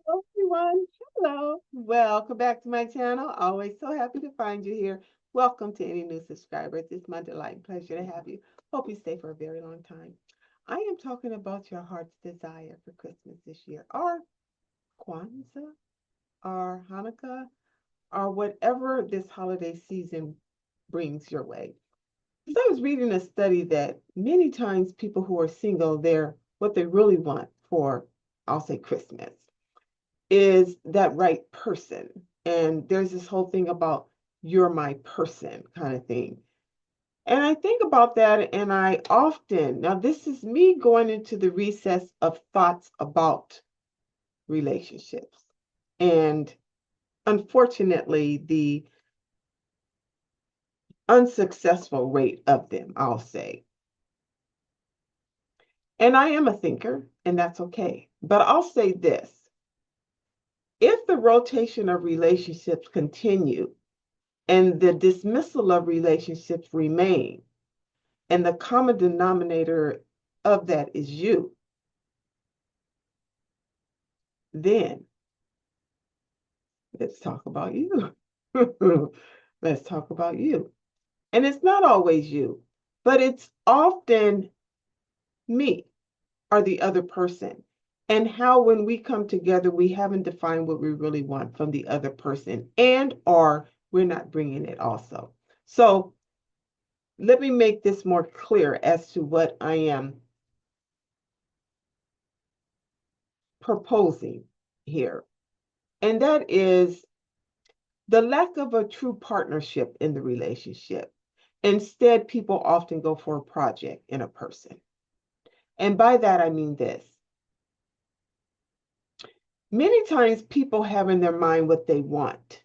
Hello, everyone. Hello. Welcome back to my channel. Always so happy to find you here. Welcome to any new subscribers. It's my delight and pleasure to have you. Hope you stay for a very long time. I am talking about your heart's desire for Christmas this year, or Kwanzaa, or Hanukkah, or whatever this holiday season brings your way. Because I was reading a study that many times people who are single, they're what they really want for, I'll say, Christmas is that right person. And there's this whole thing about you're my person kind of thing. And I think about that, and I often, now this is me going into the recess of thoughts about relationships. And unfortunately, the unsuccessful rate of them, I'll say. And I am a thinker, and that's okay. But I'll say this, if the rotation of relationships continue and the dismissal of relationships remain, and the common denominator of that is you, then let's talk about you. Let's talk about you. And it's not always you, but it's often me or the other person. And how when we come together, we haven't defined what we really want from the other person, and or we're not bringing it also. So let me make this more clear as to what I am proposing here. And that is the lack of a true partnership in the relationship. Instead, people often go for a project in a person. And by that, I mean this. Many times people have in their mind what they want,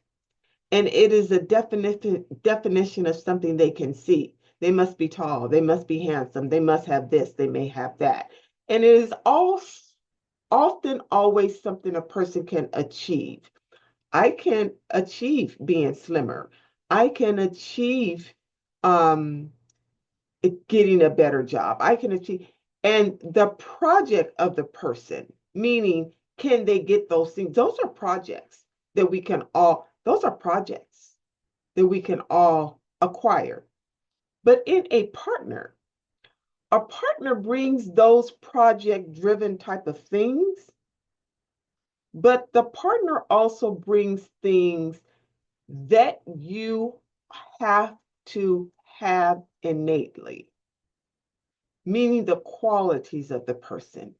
and it is a definition of something they can see. They must be tall, they must be handsome, they must have this, they may have that. And it is all often always something a person can achieve. I can achieve being slimmer. I can achieve um, getting a better job. I can achieve, and the project of the person, meaning, can they get those things? Those are projects that we can all, those are projects that we can all acquire. But in a partner brings those project driven type of things, but the partner also brings things that you have to have innately, meaning the qualities of the person,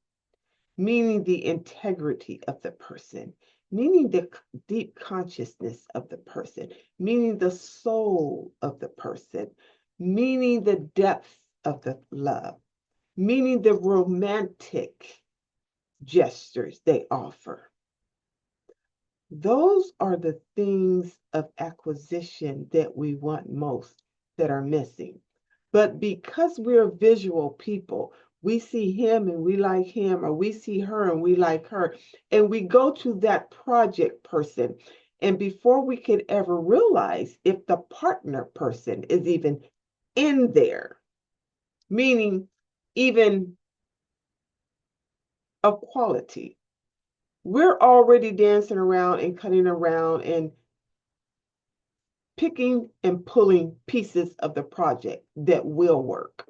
meaning the integrity of the person, meaning the deep consciousness of the person, meaning the soul of the person, meaning the depth of the love, meaning the romantic gestures they offer. Those are the things of acquisition that we want most that are missing. But because we're visual people, we see him and we like him, or we see her and we like her, and we go to that project person. And before we could ever realize if the partner person is even in there, meaning even of quality, we're already dancing around and cutting around and picking and pulling pieces of the project that will work.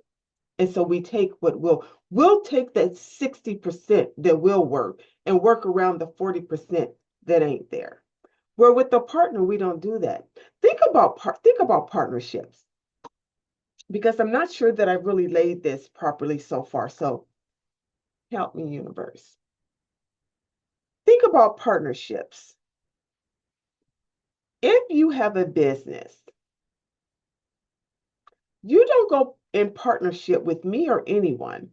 And so we take what we'll take that 60% that will work and work around the 40% that ain't there. Where with the partner, we don't do that. Think about partnerships, because I'm not sure that I've really laid this properly so far. So help me, universe. Think about partnerships. If you have a business, you don't go in partnership with me or anyone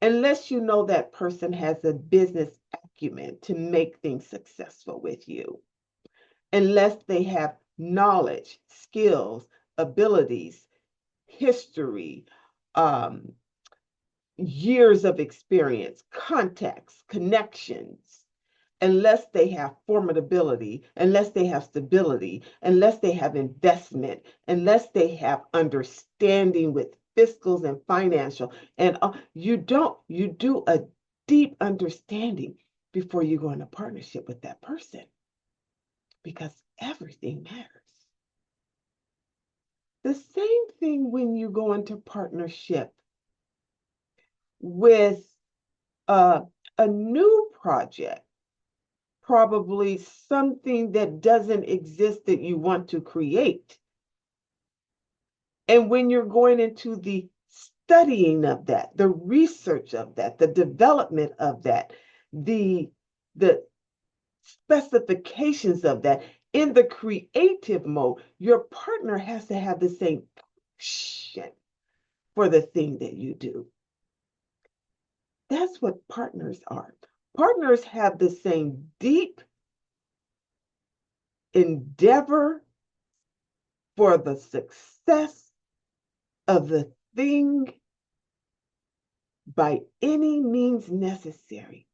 unless you know that person has a business acumen to make things successful with you, unless they have knowledge, skills, abilities, history, um, years of experience, contacts, connections, unless they have formidability, unless they have stability, unless they have investment, unless they have understanding with fiscals and financial, and you do a deep understanding. before you go into partnership with that person, because everything matters. The same thing when you go into partnership with a new project, probably something that doesn't exist that you want to create. And when you're going into the studying of that, the research of that, the development of that, the specifications of that, in the creative mode, your partner has to have the same passion for the thing that you do. That's what partners are. Partners have the same deep endeavor for the success of the thing by any means necessary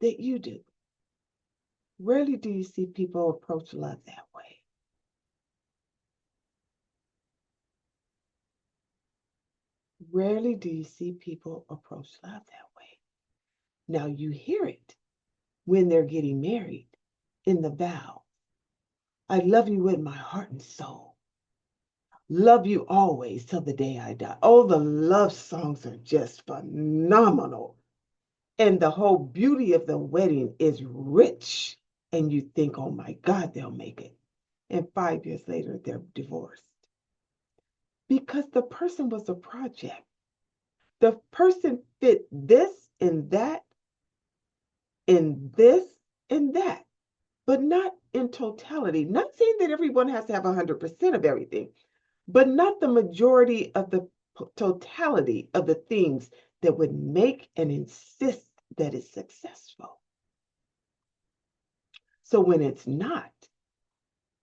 that you do. Rarely do you see people approach love that way. Rarely do you see people approach love that way. Now you hear it when they're getting married in the vow. I love you with my heart and soul. Love you always till the day I die. Oh, the love songs are just phenomenal. And the whole beauty of the wedding is rich. And you think, oh my God, they'll make it. And 5 years later, they're divorced. Because the person was a project. The person fit this and that, and this and that, but not in totality. Not saying that everyone has to have 100% of everything, but not the majority of the totality of the things that would make and insist that it's successful. So when it's not,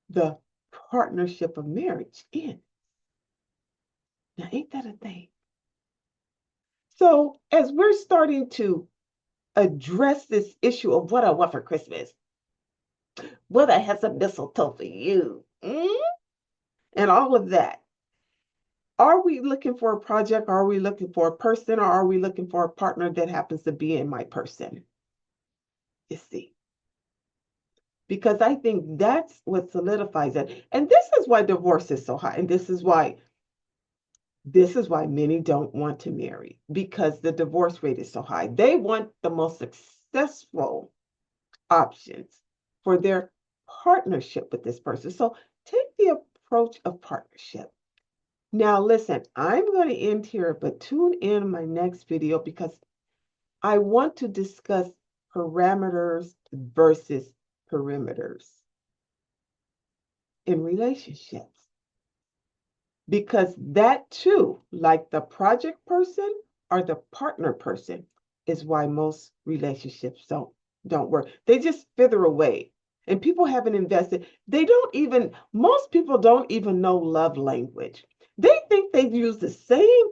the partnership of marriage ends. Now, ain't that a thing? So as we're starting to address this issue of what I want for Christmas, what I have some mistletoe for you, and all of that, are we looking for a project? Are we looking for a person? Or are we looking for a partner that happens to be in my person? You see, because I think that's what solidifies it. And this is why divorce is so high. And this is why many don't want to marry, because the divorce rate is so high. They want the most successful options for their partnership with this person. So take the approach of partnership. Now, listen, I'm going to end here, but tune in my next video because I want to discuss parameters versus perimeters in relationships. Because that too, like the project person or the partner person, is why most relationships don't work. They just wither away. And people haven't invested. Most people don't even know love language. They think they use the same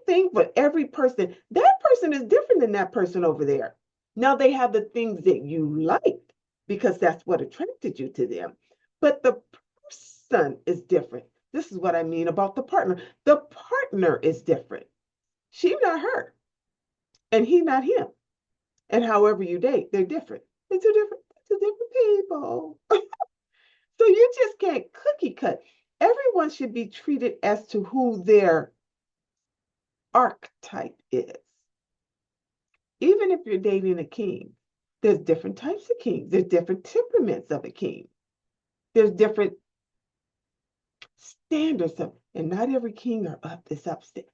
thing for every person. That person is different than that person over there. Now they have the things that you like because that's what attracted you to them. But the person is different. This is what I mean about the partner. The partner is different. She not her, and he not him. And however you date, they're different. They're two different people. So you just can't cookie cut. Everyone should be treated as to who their archetype is. Even if you're dating a king, there's different types of kings. There's different temperaments of a king. There's different standards of, and not every king is upstanding.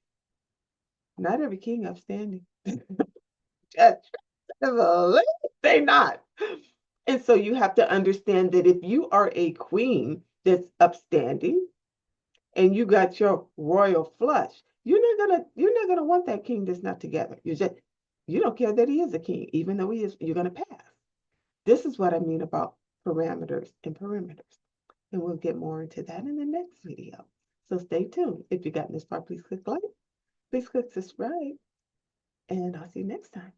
Not every king upstanding. They not. And so you have to understand that if you are a queen that's upstanding and you got your royal flush, you're not gonna want that king that's not together. You don't care that he is a king, even though he is, you're gonna pass. This is what I mean about parameters and perimeters. And we'll get more into that in the next video. So stay tuned. If you got this far, please click like, please click subscribe, and I'll see you next time.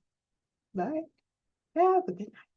Bye. Have a good night.